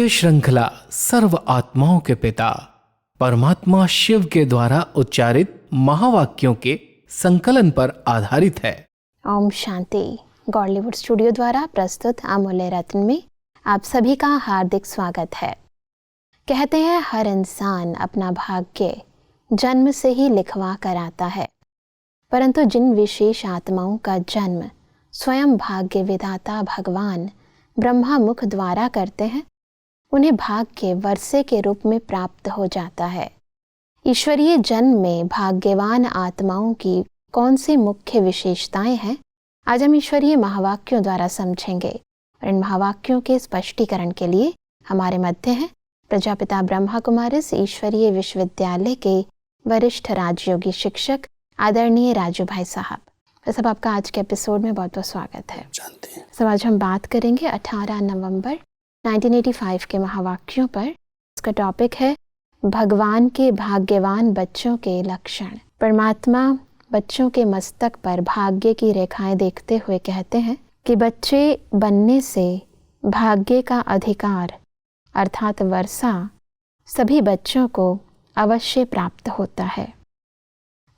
श्रृंखला सर्व आत्माओं के पिता परमात्मा शिव के द्वारा उच्चारित महावाक्यों के संकलन पर आधारित है। ओम शांति। गॉडलीवुड स्टूडियो द्वारा प्रस्तुत अमूल्य रत्न में आप सभी का हार्दिक स्वागत है। कहते हैं हर इंसान अपना भाग्य जन्म से ही लिखवा कर आता है, परंतु जिन विशेष आत्माओं का जन्म स्वयं भाग्य विधाता भगवान ब्रह्मा मुख द्वारा करते हैं, उन्हें भाग्य वर्षे के रूप में प्राप्त हो जाता है। ईश्वरीय जन्म में भाग्यवान आत्माओं की कौन सी मुख्य विशेषताएं हैं, आज हम ईश्वरीय महावाक्यों द्वारा समझेंगे। और इन महावाक्यों के स्पष्टीकरण के लिए हमारे मध्य हैं प्रजापिता ब्रह्मा कुमारिस ईश्वरीय विश्वविद्यालय के वरिष्ठ राजयोगी शिक्षक आदरणीय राजू भाई साहब। तो सब आपका आज के एपिसोड में बहुत बहुत स्वागत है। सब आज हम बात करेंगे 18 नवंबर 1985 के महावाक्यों पर। इसका टॉपिक है भगवान के भाग्यवान बच्चों के लक्षण। परमात्मा बच्चों के मस्तक पर भाग्य की रेखाएं देखते हुए कहते हैं कि बच्चे बनने से भाग्य का अधिकार अर्थात वर्षा सभी बच्चों को अवश्य प्राप्त होता है,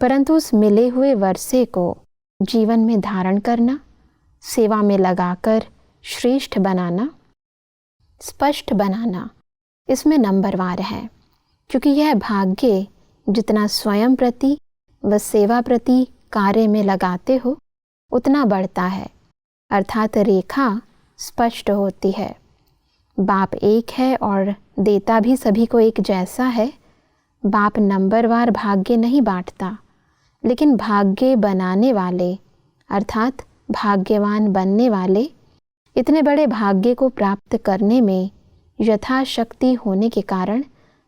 परंतु उस मिले हुए वर्षे को जीवन में धारण करना, सेवा में लगाकर श्रेष्ठ बनाना, स्पष्ट बनाना, इसमें नंबरवार है। क्योंकि यह भाग्य जितना स्वयं प्रति व सेवा प्रति कार्य में लगाते हो उतना बढ़ता है, अर्थात रेखा स्पष्ट होती है। बाप एक है और देता भी सभी को एक जैसा है। बाप नंबरवार भाग्य नहीं बांटता, लेकिन भाग्य बनाने वाले अर्थात भाग्यवान बनने वाले इतने बड़े भाग्य को प्राप्त करने में यथाशक्ति होने के कारण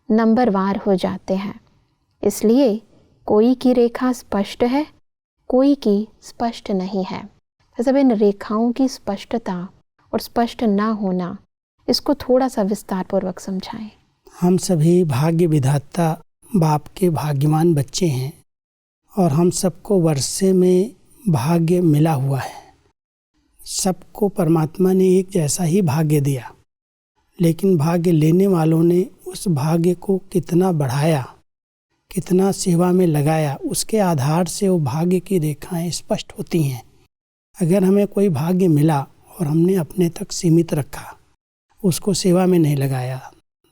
नंबरवार हो जाते हैं। इसलिए कोई की रेखा स्पष्ट है, कोई की स्पष्ट नहीं है। सब इन रेखाओं की स्पष्टता और स्पष्ट ना होना, इसको थोड़ा सा विस्तार पूर्वक समझाएं। हम सभी भाग्य विधाता बाप के भाग्यवान बच्चे हैं और हम सबको वर्षे में भाग्य मिला हुआ है। सबको परमात्मा ने एक जैसा ही भाग्य दिया, लेकिन भाग्य लेने वालों ने उस भाग्य को कितना बढ़ाया, कितना सेवा में लगाया, उसके आधार से वो भाग्य की रेखाएं स्पष्ट होती हैं। अगर हमें कोई भाग्य मिला और हमने अपने तक सीमित रखा, उसको सेवा में नहीं लगाया,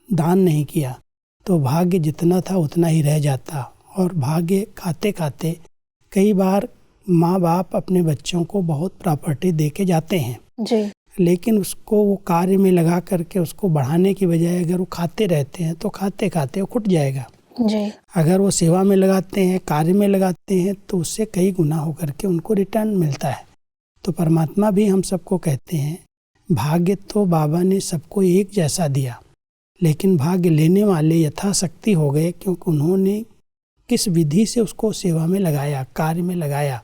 दान नहीं किया, तो भाग्य जितना था उतना ही रह जाता। और भाग्य खाते खाते कई बार माँ बाप अपने बच्चों को बहुत प्रॉपर्टी दे के जाते हैं जी, लेकिन उसको वो कार्य में लगा करके उसको बढ़ाने की बजाय अगर वो खाते रहते हैं तो खाते खाते वो खुट जाएगा जी। अगर वो सेवा में लगाते हैं, कार्य में लगाते हैं, तो उससे कई गुना होकर के उनको रिटर्न मिलता है। तो परमात्मा भी हम सबको कहते हैं भाग्य तो बाबा ने सबको एक जैसा दिया, लेकिन भाग्य लेने वाले यथाशक्ति हो गए, क्योंकि उन्होंने किस विधि से उसको सेवा में लगाया, कार्य में लगाया।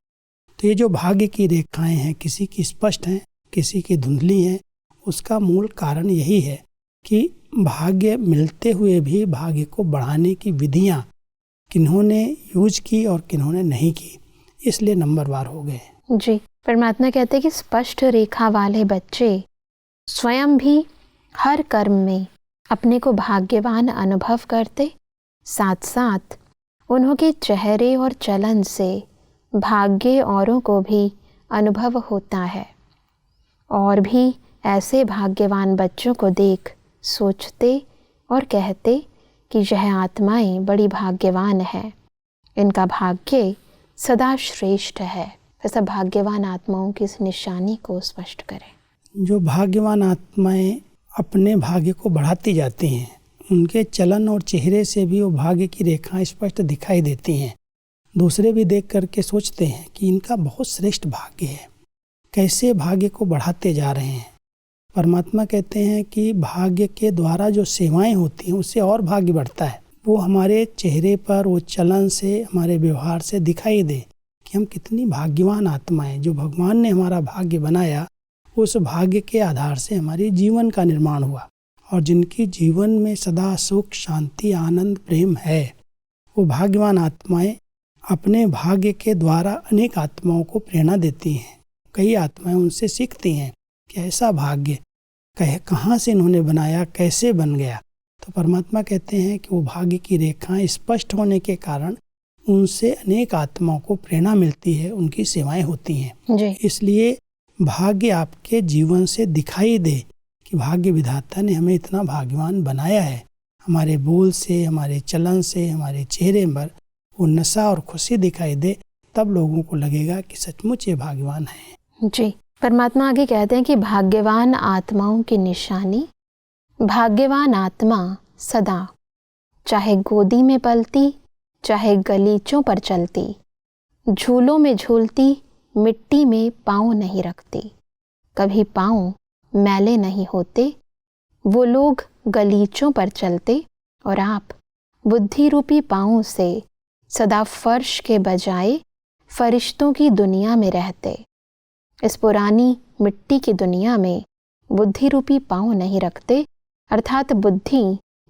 तो ये जो भाग्य की रेखाएं हैं, किसी की स्पष्ट हैं, किसी की धुंधली हैं, उसका मूल कारण यही है कि भाग्य मिलते हुए भी भाग्य को बढ़ाने की विधियां किन्होंने यूज की और किन्होंने नहीं की, इसलिए नंबरवार हो गए जी। परमात्मा कहते हैं कि स्पष्ट रेखा वाले बच्चे स्वयं भी हर कर्म में अपने को भाग्यवान अनुभव करते, साथ साथ उन्होंने चेहरे और चलन से भाग्य औरों को भी अनुभव होता है। और भी ऐसे भाग्यवान बच्चों को देख सोचते और कहते कि यह आत्माएं बड़ी भाग्यवान है, इनका भाग्य सदा श्रेष्ठ है। ऐसा भाग्यवान आत्माओं की इस निशानी को स्पष्ट करें। जो भाग्यवान आत्माएं अपने भाग्य को बढ़ाती जाती हैं, उनके चलन और चेहरे से भी वो भाग्य की रेखाएं स्पष्ट दिखाई देती हैं। दूसरे भी देख करके सोचते हैं कि इनका बहुत श्रेष्ठ भाग्य है, कैसे भाग्य को बढ़ाते जा रहे हैं। परमात्मा कहते हैं कि भाग्य के द्वारा जो सेवाएं होती हैं उससे और भाग्य बढ़ता है। वो हमारे चेहरे पर, वो चलन से, हमारे व्यवहार से दिखाई दे कि हम कितनी भाग्यवान आत्माएं। जो भगवान ने हमारा भाग्य बनाया, उस भाग्य के आधार से हमारे जीवन का निर्माण हुआ। और जिनकी जीवन में सदा सुख, शांति, आनंद, प्रेम है, वो भाग्यवान आत्माएं अपने भाग्य के द्वारा अनेक आत्माओं को प्रेरणा देती हैं। कई आत्माएं उनसे सीखती हैं कि ऐसा भाग्य कहाँ से इन्होंने बनाया, कैसे बन गया। तो परमात्मा कहते हैं कि वो भाग्य की रेखाएं स्पष्ट होने के कारण उनसे अनेक आत्माओं को प्रेरणा मिलती है, उनकी सेवाएं होती हैं। जी। इसलिए भाग्य आपके जीवन से दिखाई दे कि भाग्य विधाता ने हमें इतना भाग्यवान बनाया है। हमारे बोल से, हमारे चलन से, हमारे चेहरे पर वो नशा और खुशी दिखाई दे, तब लोगों को लगेगा कि सचमुच ये भाग्यवान है। जी। परमात्मा आगे कहते हैं कि भाग्यवान आत्माओं की निशानी, भाग्यवान आत्मा सदा चाहे गोदी में पलती, चाहे गलीचों पर चलती, झूलों में झूलती, मिट्टी में पाँव नहीं रखती, कभी पाँव मैले नहीं होते। वो लोग गलीचों पर चलते और आप बुद्धि रूपी पाँवों से सदा फर्श के बजाय फरिश्तों की दुनिया में रहते। इस पुरानी मिट्टी की दुनिया में बुद्धि रूपी पाँव नहीं रखते, अर्थात बुद्धि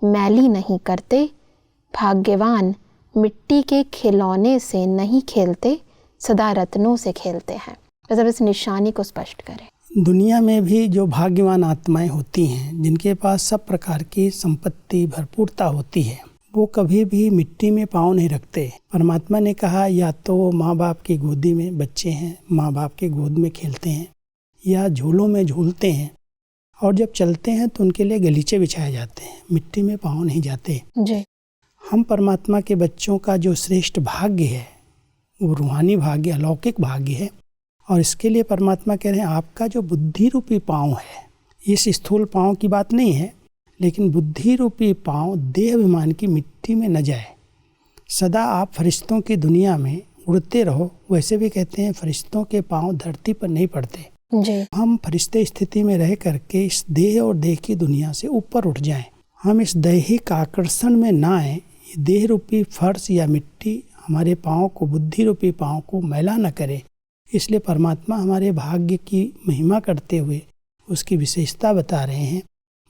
मैली नहीं करते। भाग्यवान मिट्टी के खिलौने से नहीं खेलते, सदा रत्नों से खेलते हैं। मतलब इस निशानी को स्पष्ट करें। दुनिया में भी जो भाग्यवान आत्माएं होती हैं, जिनके पास सब प्रकार की संपत्ति भरपूरता होती है, वो कभी भी मिट्टी में पाँव नहीं रखते। परमात्मा ने कहा या तो वो माँ बाप की गोदी में बच्चे हैं, माँ बाप की गोद में खेलते हैं या झूलों में झूलते हैं, और जब चलते हैं तो उनके लिए गलीचे बिछाए जाते हैं, मिट्टी में पाँव नहीं जाते। जी। हम परमात्मा के बच्चों का जो श्रेष्ठ भाग्य है वो रूहानी भाग्य, अलौकिक भाग्य है। और इसके लिए परमात्मा कह रहे हैं आपका जो बुद्धि रूपी पाँव है, इस स्थूल पाँव की बात नहीं है, लेकिन बुद्धि रूपी पाँव देह अभिमान की मिट्टी में न जाए, सदा आप फरिश्तों की दुनिया में उड़ते रहो। वैसे भी कहते हैं फरिश्तों के पाँव धरती पर नहीं पड़ते। जी। हम फरिश्ते स्थिति में रह करके इस देह और देह की दुनिया से ऊपर उठ जाएं, हम इस दैहिक आकर्षण में ना आए। ये देह रूपी फर्श या मिट्टी हमारे पाँव को, बुद्धि रूपी पाँव को मैला न करे। इसलिए परमात्मा हमारे भाग्य की महिमा करते हुए उसकी विशेषता बता रहे हैं।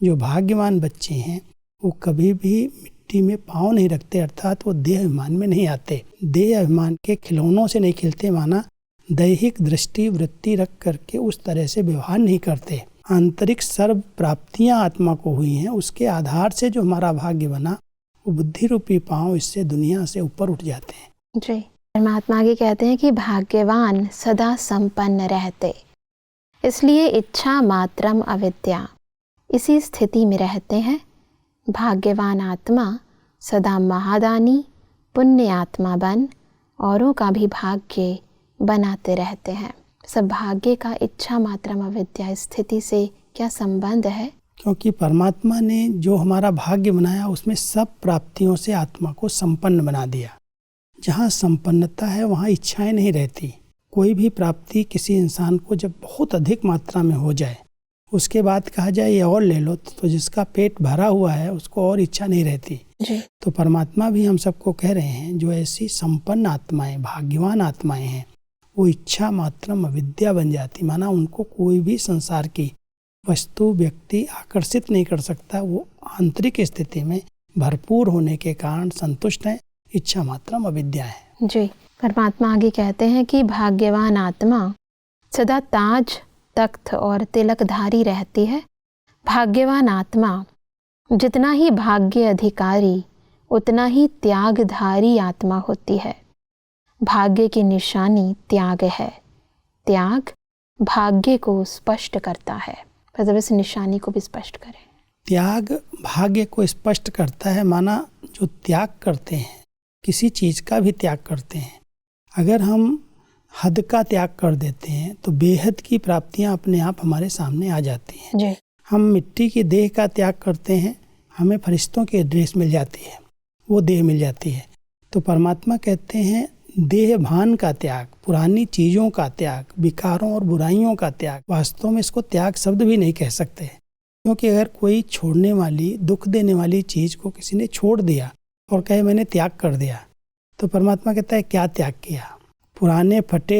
जो भाग्यवान बच्चे हैं वो कभी भी मिट्टी में पाँव नहीं रखते, अर्थात वो देह अभिमान में नहीं आते, देह अभिमान के खिलौनों से नहीं खेलते, माना दैहिक दृष्टि वृत्ति रख करके उस तरह से व्यवहार नहीं करते। आंतरिक सर्व प्राप्तियां आत्मा को हुई हैं, उसके आधार से जो हमारा भाग्य बना वो बुद्धि रूपी पाँव इससे दुनिया से ऊपर उठ जाते हैं। जी। परमात्मा आगे कहते हैं कि भाग्यवान सदा संपन्न रहते, इसलिए इच्छा मात्रम अविद्या, इसी स्थिति में रहते हैं। भाग्यवान आत्मा सदा महादानी पुण्य आत्मा बन औरों का भी भाग्य बनाते रहते हैं। सब भाग्य का इच्छा मात्रम अविद्या स्थिति से क्या संबंध है? क्योंकि परमात्मा ने जो हमारा भाग्य बनाया उसमें सब प्राप्तियों से आत्मा को संपन्न बना दिया। जहाँ संपन्नता है वहाँ इच्छाएं नहीं रहती। कोई भी प्राप्ति किसी इंसान को जब बहुत अधिक मात्रा में हो जाए, उसके बाद कहा जाए ये और ले लो, तो जिसका पेट भरा हुआ है उसको और इच्छा नहीं रहती। जी। तो परमात्मा भी हम सबको कह रहे हैं जो ऐसी संपन्न आत्माएं, भाग्यवान आत्माएं हैं, वो इच्छा मात्रम अविद्या बन जाती, माना उनको कोई भी संसार की वस्तु व्यक्ति आकर्षित नहीं कर सकता। वो आंतरिक स्थिति में भरपूर होने के कारण संतुष्ट है, इच्छा मात्रम अविद्या है। जी। परमात्मा आगे कहते हैं कि भाग्यवान आत्मा सदा ताज तख्त और तिलकधारी रहती है। भाग्यवान आत्मा जितना ही भाग्य अधिकारी उतना ही त्यागधारी आत्मा होती है। भाग्य की निशानी त्याग है, त्याग भाग्य को स्पष्ट करता है। मतलब इस निशानी को भी स्पष्ट करें। त्याग भाग्य को स्पष्ट करता है, माना जो त्याग करते हैं, किसी चीज़ का भी त्याग करते हैं, अगर हम हद का त्याग कर देते हैं तो बेहद की प्राप्तियां अपने आप हमारे सामने आ जाती हैं। जी। हम मिट्टी की देह का त्याग करते हैं, हमें फरिश्तों की ड्रेस मिल जाती है, वो देह मिल जाती है। तो परमात्मा कहते हैं देह भान का त्याग, पुरानी चीज़ों का त्याग, विकारों और बुराइयों का त्याग। वास्तव में इसको त्याग शब्द भी नहीं कह सकते, क्योंकि अगर कोई छोड़ने वाली, दुख देने वाली चीज़ को किसी ने छोड़ दिया और कहे मैंने त्याग कर दिया, तो परमात्मा कहता है क्या त्याग किया? पुराने फटे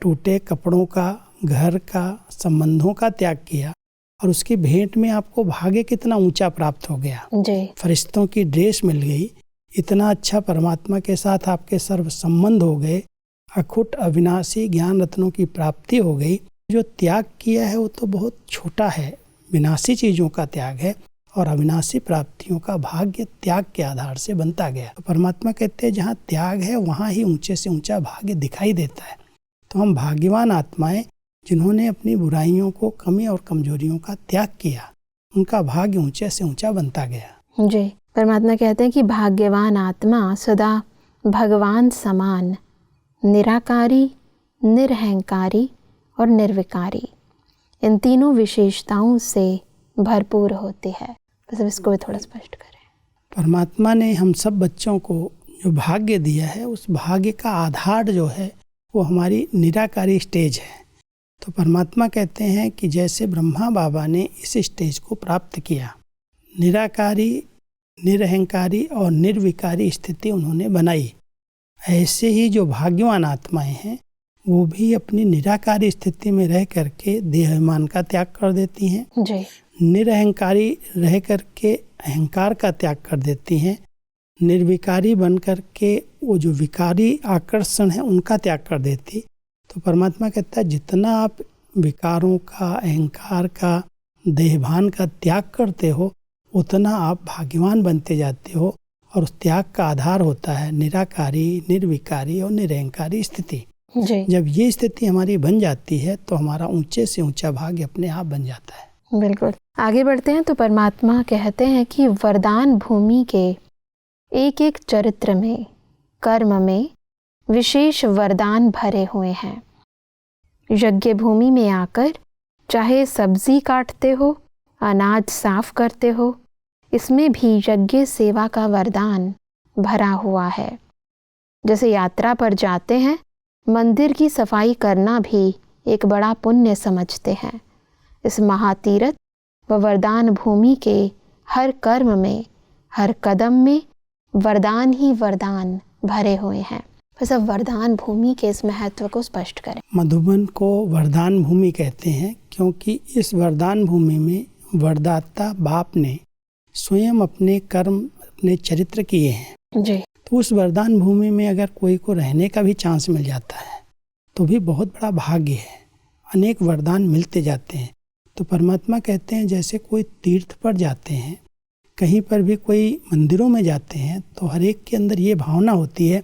टूटे कपड़ों का, घर का, संबंधों का त्याग किया, और उसकी भेंट में आपको भाग्य कितना ऊंचा प्राप्त हो गया। जी। फरिश्तों की ड्रेस मिल गई, इतना अच्छा परमात्मा के साथ आपके सर्व संबंध हो गए, अखुट अविनाशी ज्ञान रत्नों की प्राप्ति हो गई। जो त्याग किया है वो तो बहुत छोटा है, विनाशी चीज़ों का त्याग है और अविनाशी प्राप्तियों का भाग्य त्याग के आधार से बनता गया। तो परमात्मा कहते हैं जहाँ त्याग है वहाँ ही ऊंचे से ऊंचा भाग्य दिखाई देता है। तो हम भाग्यवान आत्माएं जिन्होंने अपनी बुराइयों को, कमी और कमजोरियों का त्याग किया, उनका भाग्य ऊंचे से ऊंचा बनता गया। जी, परमात्मा कहते हैं कि भाग्यवान आत्मा सदा भगवान समान, निराकारी, निरहंकारी और निर्विकारी, इन तीनों विशेषताओं से भरपूर होती है। बस अब इसको भी थोड़ा स्पष्ट करें। परमात्मा ने हम सब बच्चों को जो भाग्य दिया है, उस भाग्य का आधार जो है वो हमारी निराकारी स्टेज है। तो परमात्मा कहते हैं कि जैसे ब्रह्मा बाबा ने इस स्टेज को प्राप्त किया, निराकारी, निरहंकारी और निर्विकारी स्थिति उन्होंने बनाई, ऐसे ही जो भाग्यवान आत्माएं हैं वो भी अपनी निराकारी स्थिति में रह करके देहाभिमान का त्याग कर देती हैं जी। निरहंकारी रह करके अहंकार का त्याग कर देती हैं, निर्विकारी बन करके वो जो विकारी आकर्षण है उनका त्याग कर देती। तो परमात्मा कहता है जितना आप विकारों का, अहंकार का, देहभान का त्याग करते हो उतना आप भाग्यवान बनते जाते हो। और उस त्याग का आधार होता है निराकारी, निर्विकारी और निरहंकारी स्थिति। जी। जब ये स्थिति हमारी बन जाती है तो हमारा ऊंचे से ऊंचा भाग्य अपने आप बन जाता है। बिल्कुल। आगे बढ़ते हैं तो परमात्मा कहते हैं कि वरदान भूमि के एक एक चरित्र में, कर्म में विशेष वरदान भरे हुए हैं। यज्ञ भूमि में आकर चाहे सब्जी काटते हो, अनाज साफ करते हो, इसमें भी यज्ञ सेवा का वरदान भरा हुआ है। जैसे यात्रा पर जाते हैं, मंदिर की सफाई करना भी एक बड़ा पुण्य समझते हैं। इस महातीरथ व वरदान भूमि के हर कर्म में, हर कदम में वरदान ही वरदान भरे हुए हैं। बस अब वरदान भूमि के इस महत्व को स्पष्ट करें। मधुबन को वरदान भूमि कहते हैं क्योंकि इस वरदान भूमि में वरदाता बाप ने स्वयं अपने कर्म, अपने चरित्र किए हैं। जी। तो उस वरदान भूमि में अगर कोई को रहने का भी चांस मिल जाता है तो भी बहुत बड़ा भाग्य है। अनेक वरदान मिलते जाते हैं। तो परमात्मा कहते हैं जैसे कोई तीर्थ पर जाते हैं, कहीं पर भी कोई मंदिरों में जाते हैं, तो हर एक के अंदर ये भावना होती है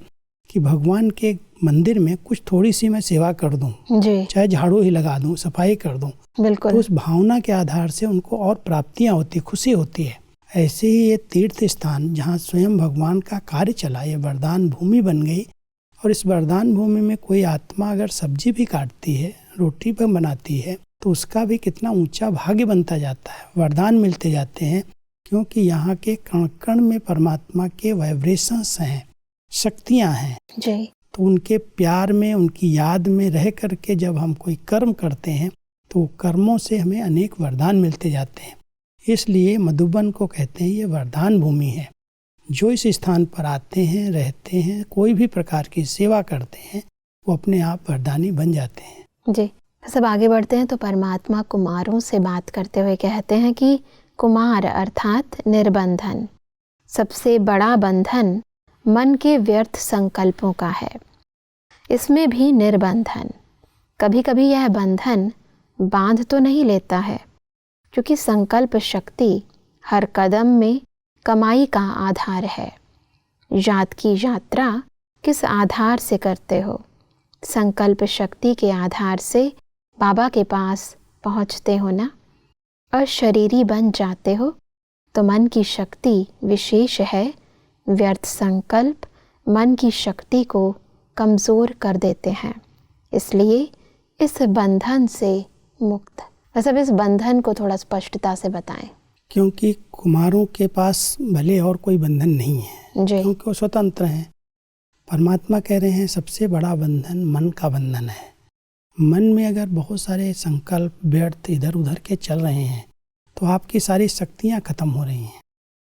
कि भगवान के मंदिर में कुछ थोड़ी सी मैं सेवा कर दूं, जी। चाहे झाड़ू ही लगा दूं, सफाई कर दूं। बिल्कुल। तो उस भावना के आधार से उनको और प्राप्तियां होती, खुशी होती है। ऐसे ही ये तीर्थ स्थान जहाँ स्वयं भगवान का कार्य चला, ये वरदान भूमि बन गई। और इस वरदान भूमि में कोई आत्मा अगर सब्जी भी काटती है, रोटी भी बनाती है, तो उसका भी कितना ऊंचा भाग्य बनता जाता है, वरदान मिलते जाते हैं। क्योंकि यहाँ के कण कण में परमात्मा के वाइब्रेशंस हैं, शक्तियाँ हैं। जी। तो उनके प्यार में, उनकी याद में रह करके जब हम कोई कर्म करते हैं तो कर्मों से हमें अनेक वरदान मिलते जाते हैं। इसलिए मधुबन को कहते हैं ये वरदान भूमि है। जो इस स्थान पर आते हैं, रहते हैं, कोई भी प्रकार की सेवा करते हैं, वो अपने आप वरदानी बन जाते हैं। जी। सब आगे बढ़ते हैं तो परमात्मा कुमारों से बात करते हुए कहते हैं कि कुमार अर्थात निर्बंधन, सबसे बड़ा बंधन मन के व्यर्थ संकल्पों का है। इसमें भी निर्बंधन, कभी कभी यह बंधन बांध तो नहीं लेता है, क्योंकि संकल्प शक्ति हर कदम में कमाई का आधार है। जात की यात्रा किस आधार से करते हो? संकल्प शक्ति के आधार से बाबा के पास पहुँचते हो ना। और शरीरी बन जाते हो तो मन की शक्ति विशेष है। व्यर्थ संकल्प मन की शक्ति को कमज़ोर कर देते हैं। इसलिए इस बंधन से मुक्त, मतलब इस बंधन को थोड़ा स्पष्टता से बताएं। क्योंकि कुमारों के पास भले और कोई बंधन नहीं है, क्योंकि वो स्वतंत्र हैं। परमात्मा कह रहे हैं सबसे बड़ा बंधन मन का बंधन है। मन में अगर बहुत सारे संकल्प व्यर्थ इधर उधर के चल रहे हैं तो आपकी सारी शक्तियाँ खत्म हो रही हैं।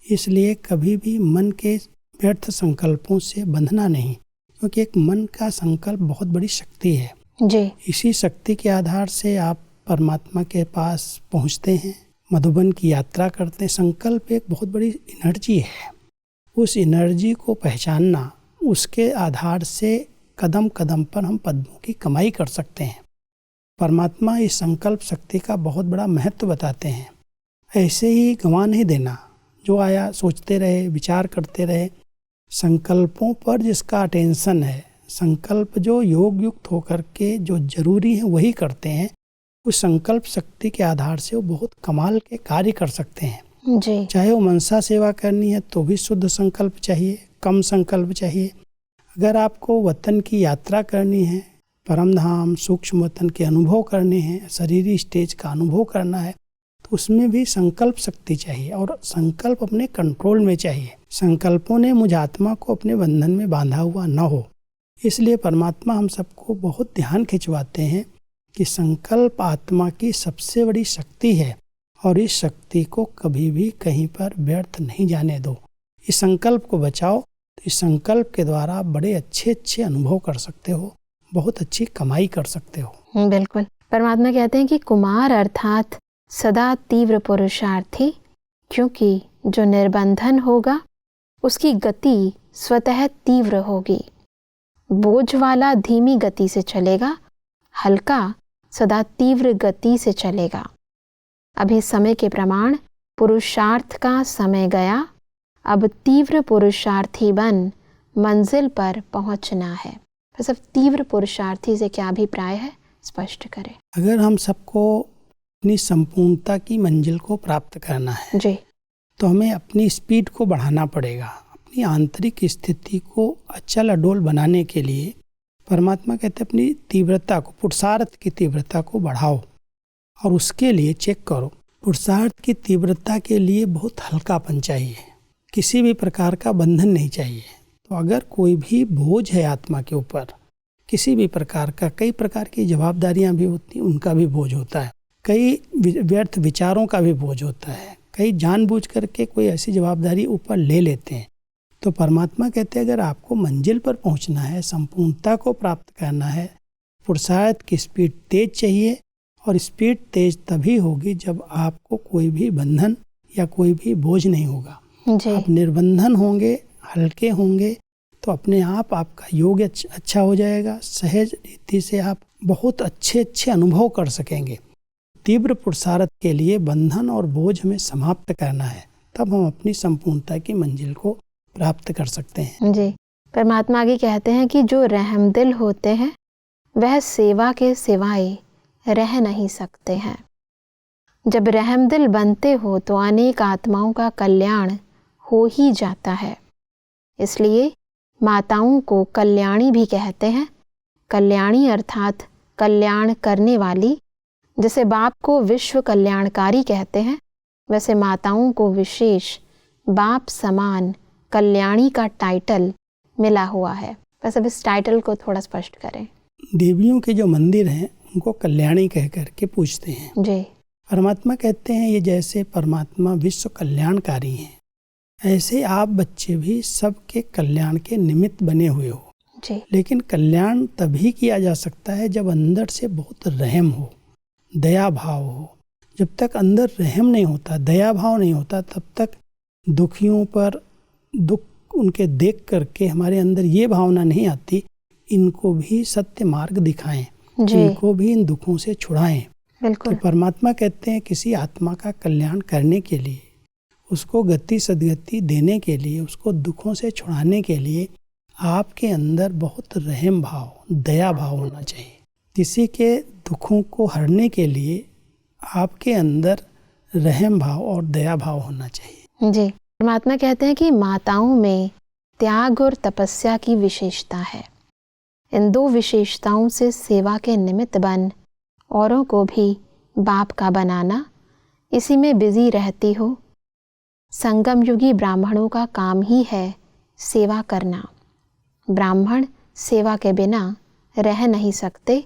इसलिए कभी भी मन के व्यर्थ संकल्पों से बंधना नहीं, क्योंकि एक मन का संकल्प बहुत बड़ी शक्ति है। जी। इसी शक्ति के आधार से आप परमात्मा के पास पहुँचते हैं, मधुबन की यात्रा करते हैं। संकल्प एक बहुत बड़ी एनर्जी है। उस एनर्जी को पहचानना, उसके आधार से कदम कदम पर हम पद्मों की कमाई कर सकते हैं। परमात्मा इस संकल्प शक्ति का बहुत बड़ा महत्व बताते हैं। ऐसे ही गंवा नहीं देना। जो आया सोचते रहे, विचार करते रहे। संकल्पों पर जिसका अटेंशन है, संकल्प जो योग युक्त होकर के जो जरूरी है वही करते हैं, उस संकल्प शक्ति के आधार से वो बहुत कमाल के कार्य कर सकते हैं जी। चाहे वो मनसा सेवा करनी है तो भी शुद्ध संकल्प चाहिए, कम संकल्प चाहिए। अगर आपको वतन की यात्रा करनी है, परम धाम सूक्ष्म वतन के अनुभव करने हैं, शरीरी स्टेज का अनुभव करना है, तो उसमें भी संकल्प शक्ति चाहिए और संकल्प अपने कंट्रोल में चाहिए। संकल्पों ने मुझ आत्मा को अपने बंधन में बांधा हुआ न हो। इसलिए परमात्मा हम सबको बहुत ध्यान खिंचवाते हैं कि संकल्प आत्मा की सबसे बड़ी शक्ति है और इस शक्ति को कभी भी कहीं पर व्यर्थ नहीं जाने दो। इस संकल्प को बचाओ, तो इस संकल्प के द्वारा बड़े अच्छे अच्छे अनुभव कर सकते हो, बहुत अच्छी कमाई कर सकते हो। बिल्कुल। परमात्मा कहते हैं कि कुमार अर्थात सदा तीव्र पुरुषार्थी, क्योंकि जो निर्बंधन होगा उसकी गति स्वतः तीव्र होगी। बोझ वाला धीमी गति से चलेगा, हल्का सदा तीव्र गति से चलेगा। अभी समय के प्रमाण पुरुषार्थ का समय गया, अब तीव्र पुरुषार्थी बन मंजिल पर पहुंचना है। बस अब तीव्र पुरुषार्थी से क्या अभिप्राय है, स्पष्ट करें। अगर हम सबको अपनी संपूर्णता की मंजिल को प्राप्त करना है जी, तो हमें अपनी स्पीड को बढ़ाना पड़ेगा। अपनी आंतरिक स्थिति को अचल अडोल बनाने के लिए परमात्मा कहते हैं अपनी तीव्रता को, पुरुषार्थ की तीव्रता को बढ़ाओ और उसके लिए चेक करो। पुरुषार्थ की तीव्रता के लिए बहुत हल्कापन चाहिए, किसी भी प्रकार का बंधन नहीं चाहिए। तो अगर कोई भी बोझ है आत्मा के ऊपर, किसी भी प्रकार का, कई प्रकार की जवाबदारियां भी होती हैं, उनका भी बोझ होता है, कई व्यर्थ विचारों का भी बोझ होता है, कई जानबूझ करके कोई ऐसी जवाबदारी ऊपर ले लेते हैं। तो परमात्मा कहते हैं अगर आपको मंजिल पर पहुंचना है, संपूर्णता को प्राप्त करना है, पुरुषार्थ की स्पीड तेज चाहिए। और स्पीड तेज तभी होगी जब आपको कोई भी बंधन या कोई भी बोझ नहीं होगा। आप निर्बंधन होंगे, हल्के होंगे, तो अपने आप आपका योग अच्छा हो जाएगा। सहज रीति से आप बहुत अच्छे अच्छे अनुभव कर सकेंगे। तीव्र पुरुषार्थ के लिए बंधन और बोझ हमें समाप्त करना है, तब हम अपनी संपूर्णता की मंजिल को प्राप्त कर सकते हैं। जी। परमात्मा आगे कहते हैं कि जो रहमदिल होते हैं वह सेवा के सिवाय रह नहीं सकते हैं। जब रहमदिल बनते हो तो अनेक आत्माओं का कल्याण हो ही जाता है। इसलिए माताओं को कल्याणी भी कहते हैं। कल्याणी अर्थात कल्याण करने वाली। जैसे बाप को विश्व कल्याणकारी कहते हैं, वैसे माताओं को विशेष बाप समान कल्याणी का टाइटल मिला हुआ है। बस अब इस टाइटल को थोड़ा स्पष्ट करें। देवियों के जो मंदिर हैं उनको कल्याणी कह करके पूछते हैं। जी। परमात्मा कहते हैं ये जैसे परमात्मा विश्व कल्याणकारी हैं, ऐसे आप बच्चे भी सबके कल्याण के निमित्त बने हुए हो। जी। लेकिन कल्याण तभी किया जा सकता है जब अंदर से बहुत रहम हो, दया भाव हो। जब तक अंदर रहम नहीं होता, दया भाव नहीं होता, तब तक दुखियों पर दुख उनके देख करके हमारे अंदर ये भावना नहीं आती इनको भी सत्य मार्ग दिखाएं, इनको भी इन दुखों से छुड़ाएं। बिल्कुल। तो परमात्मा कहते हैं किसी आत्मा का कल्याण करने के लिए, उसको गति सदगति देने के लिए, उसको दुखों से छुड़ाने के लिए आपके अंदर बहुत रहम भाव, दया भाव होना चाहिए। किसी के दुखों को हरने के लिए आपके अंदर रहम भाव और दया भाव होना चाहिए। जी। परमात्मा कहते हैं कि माताओं में त्याग और तपस्या की विशेषता है। इन दो विशेषताओं से सेवा के निमित्त बन औरों को भी बाप का बनाना, इसी में बिजी रहती हो। संगम युगी ब्राह्मणों का काम ही है सेवा करना। ब्राह्मण सेवा के बिना रह नहीं सकते।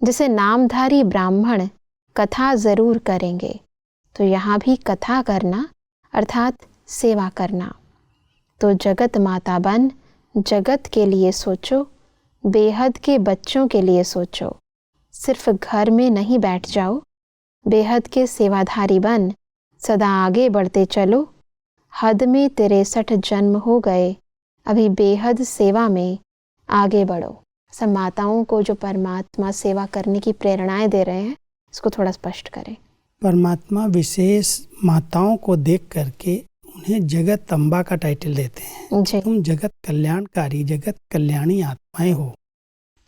जैसे नामधारी ब्राह्मण कथा जरूर करेंगे, तो यहाँ भी कथा करना अर्थात सेवा करना। तो जगत माता बन जगत के लिए सोचो, बेहद के बच्चों के लिए सोचो। सिर्फ घर में नहीं बैठ जाओ, बेहद के सेवाधारी बन सदा आगे बढ़ते चलो। हद में 63 जन्म हो गए, अभी बेहद सेवा में आगे बढ़ो। सब माताओं को जो परमात्मा सेवा करने की प्रेरणाएं दे रहे हैं, इसको थोड़ा स्पष्ट करें। परमात्मा विशेष माताओं को देख करके उन्हें जगत अम्बा का टाइटल देते हैं। जी। तुम जगत कल्याणकारी, जगत कल्याणी आत्माएं हो।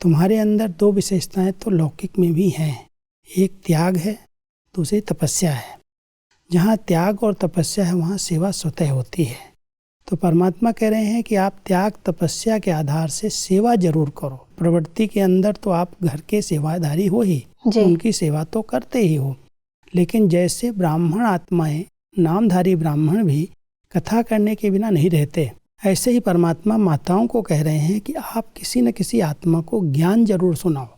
तुम्हारे अंदर दो विशेषताएं तो लौकिक में भी हैं, एक त्याग है, दूसरी तपस्या है। जहाँ त्याग और तपस्या है वहाँ सेवा स्वतः होती है। तो परमात्मा कह रहे हैं कि आप त्याग तपस्या के आधार से सेवा जरूर करो। प्रवृत्ति के अंदर तो आप घर के सेवाधारी हो ही, उनकी सेवा तो करते ही हो, लेकिन जैसे ब्राह्मण आत्माएं, नामधारी ब्राह्मण भी कथा करने के बिना नहीं रहते, ऐसे ही परमात्मा माताओं को कह रहे हैं कि आप किसी न किसी आत्मा को ज्ञान जरूर सुनाओ।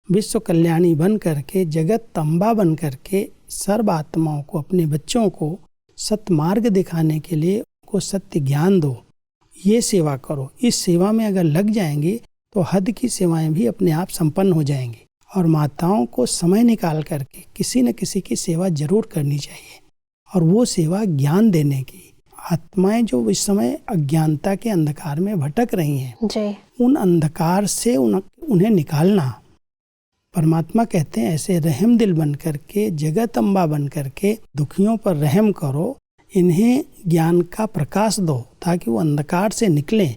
विश्व कल्याणी बन करके, जगत अम्बा बन करके सर्व आत्माओं को, अपने बच्चों को सत्मार्ग दिखाने के लिए उनको सत्य ज्ञान दो। ये सेवा करो। इस सेवा में अगर लग जाएंगे तो हद की सेवाएं भी अपने आप संपन्न हो जाएंगी। और माताओं को समय निकाल करके किसी न किसी की सेवा जरूर करनी चाहिए, और वो सेवा ज्ञान देने की। आत्माएं जो इस समय अज्ञानता के अंधकार में भटक रही हैं, उन अंधकार से उन्हें निकालना। परमात्मा कहते हैं ऐसे रहम दिल बन करके, जगत अम्बा बन करके दुखियों पर रहम करो, इन्हें ज्ञान का प्रकाश दो ताकि वो अंधकार से निकलें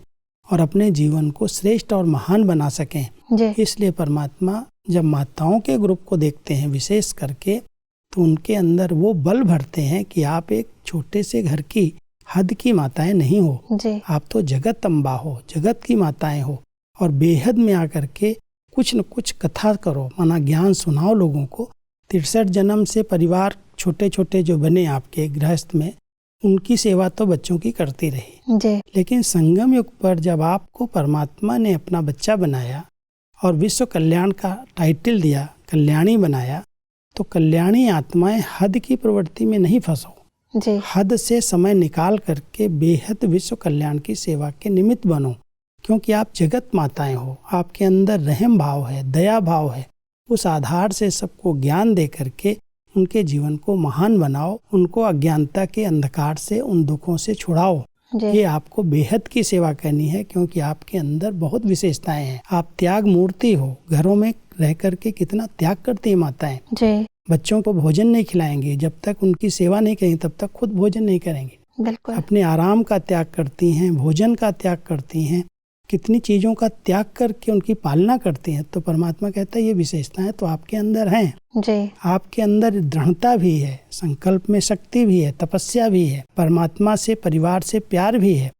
और अपने जीवन को श्रेष्ठ और महान बना सकें। इसलिए परमात्मा जब माताओं के ग्रुप को देखते हैं विशेष करके, तो उनके अंदर वो बल भरते हैं कि आप एक छोटे से घर की हद की माताएं नहीं हो, आप तो जगत अम्बा हो, जगत की माताएं हो। और बेहद में आकर के कुछ न कुछ कथा करो, माना ज्ञान सुनाओ लोगों को। 63 जन्म से परिवार छोटे छोटे जो बने आपके गृहस्थ में, उनकी सेवा तो बच्चों की करती रही, लेकिन संगम युग पर जब आपको परमात्मा ने अपना बच्चा बनाया और विश्व कल्याण का टाइटल दिया, कल्याणी बनाया, तो कल्याणी आत्माएं हद की प्रवृत्ति में नहीं फंसो। हद से समय निकाल करके बेहद विश्व कल्याण की सेवा के निमित्त बनो, क्योंकि आप जगत माताएं हो, आपके अंदर रहम भाव है, दया भाव है। उस आधार से सबको ज्ञान दे करके उनके जीवन को महान बनाओ, उनको अज्ञानता के अंधकार से, उन दुखों से छुड़ाओ। ये आपको बेहद की सेवा करनी है, क्योंकि आपके अंदर बहुत विशेषताएं हैं। आप त्याग मूर्ति हो। घरों में रह करके कितना त्याग करती है माताएं। बच्चों को भोजन नहीं खिलाएंगे, जब तक उनकी सेवा नहीं करेंगे तब तक खुद भोजन नहीं करेंगे। बिल्कुल। अपने आराम का त्याग करती हैं, भोजन का त्याग करती हैं, कितनी चीजों का त्याग करके उनकी पालना करती हैं। तो परमात्मा कहता है ये विशेषताएं तो आपके अंदर हैं। आपके अंदर दृढ़ता भी है, संकल्प में शक्ति भी है, तपस्या भी है, परमात्मा से, परिवार से प्यार भी है।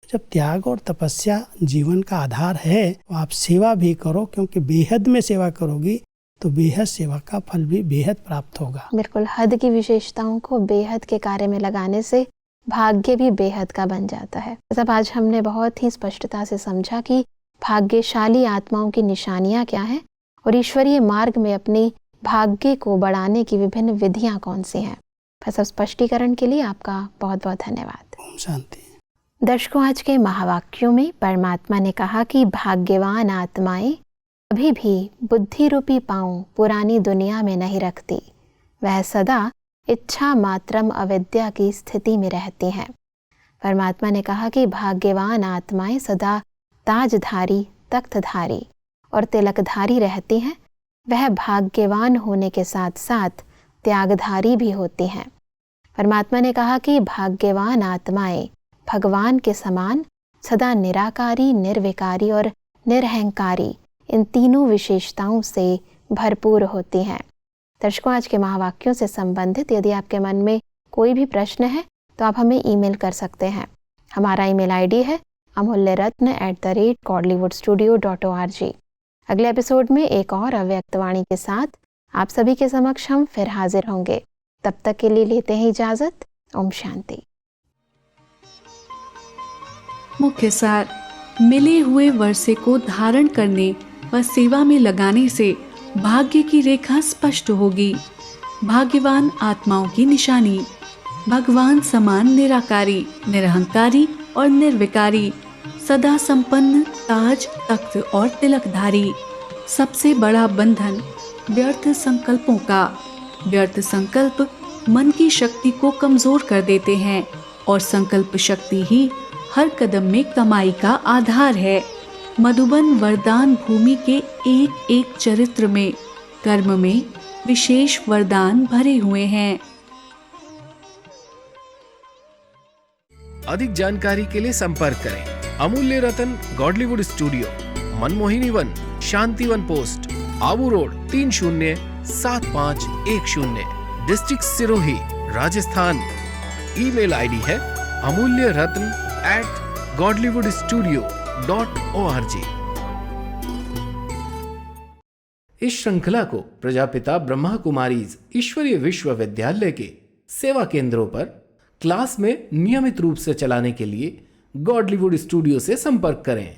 जब त्याग और तपस्या जीवन का आधार है, तो आप सेवा भी करो, क्योंकि बेहद में सेवा करोगी तो बेहद सेवा का फल भी बेहद प्राप्त होगा। बिल्कुल। हद की विशेषताओं को बेहद के कार्य में लगाने से भाग्य भी बेहद का बन जाता है। सब आज हमने बहुत ही स्पष्टता से समझा कि भाग्यशाली आत्माओं की निशानियां क्या हैं और ईश्वरीय मार्ग में अपनी भाग्य को बढ़ाने की विभिन्न विधियां कौन सी हैं। सब स्पष्टीकरण के लिए आपका बहुत बहुत धन्यवाद। ओम शांति। दर्शकों, आज के महावाक्यों में परमात्मा ने कहा कि भाग्यवान आत्माएं कभी भी बुद्धि रूपी पांव पुरानी दुनिया में नहीं रखती, वह सदा इच्छा मात्रम अविद्या की स्थिति में रहती हैं। परमात्मा ने कहा कि भाग्यवान आत्माएं सदा ताजधारी, तख्तधारी और तिलकधारी रहती हैं। वह भाग्यवान होने के साथ साथ त्यागधारी भी होती हैं। परमात्मा ने कहा कि भाग्यवान आत्माएं भगवान के समान सदा निराकारी, निर्विकारी और निरहंकारी, इन तीनों विशेषताओं से भरपूर होती हैं। दर्शकों, आज के महावाक्यों से संबंधित यदि आपके मन में कोई भी प्रश्न है तो आप हमें ईमेल कर सकते हैं। हमारा ईमेल आईडी है amulyaratna@godlywoodstudio.org। अगले एपिसोड में एक और अव्यक्त वाणी के साथ आप सभी के समक्ष हम फिर हाजिर होंगे। तब तक के लिए लेते हैं इजाजत। ओम शांति। मुख्य सार: मिले हुए वर्षे को धारण करने व सेवा में लगाने से भाग्य की रेखा स्पष्ट होगी। भाग्यवान आत्माओं की निशानी: भगवान समान निराकारी, निरहंकारी और निर्विकारी, सदा संपन्न, ताज, तख्त और तिलकधारी। सबसे बड़ा बंधन व्यर्थ संकल्पों का। व्यर्थ संकल्प मन की शक्ति को कमजोर कर देते हैं और संकल्प शक्ति ही हर कदम में कमाई का आधार है। मधुबन वरदान भूमि के एक एक चरित्र में, कर्म में, विशेष वरदान भरे हुए हैं। अधिक जानकारी के लिए संपर्क करें Amulya Ratan Godlywood studio, Manmohini Van, Shantivan post, Abu road, 307510, district Sirohi, Rajasthan. Email ID है amulyaratn@godlywoodstudio.org। इस श्रृंखला को प्रजापिता ब्रह्मा कुमारीज ईश्वरीय विश्वविद्यालय के सेवा केंद्रों पर क्लास में नियमित रूप से चलाने के लिए गॉडलीवुड स्टूडियो से संपर्क करें।